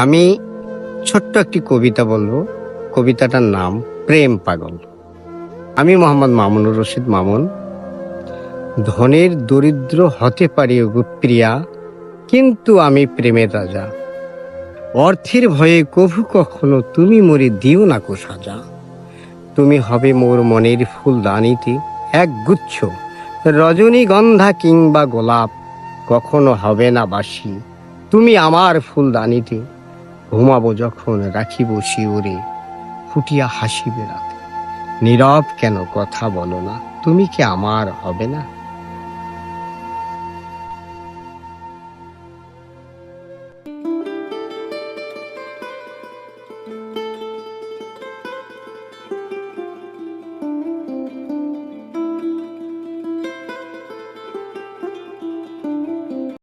আমি ছোট্ট একটি কবিতা বলবো। কবিতাটার নাম প্রেম পাগল। আমি মোহাম্মদ মামুনুর রশিদ মামুন। ধনের দরিদ্র হতে পারি ওগো প্রিয়া, কিন্তু আমি প্রেমের রাজা। অর্থের ভয়ে কভু কখনো তুমি মরে দিও না কো সাজা। তুমি হবে মোর মনের ফুলদানিতে এক গুচ্ছ রজনীগন্ধা কিংবা গোলাপ, কখনো হবে না বাসি তুমি আমার ফুলদানিতে। ঘুমাবো যখন রাখিব শিওরে, ফুটিয়া হাসিবে রাতে। নীরব কেন কথা বলো না, তুমি কি আমার হবে না?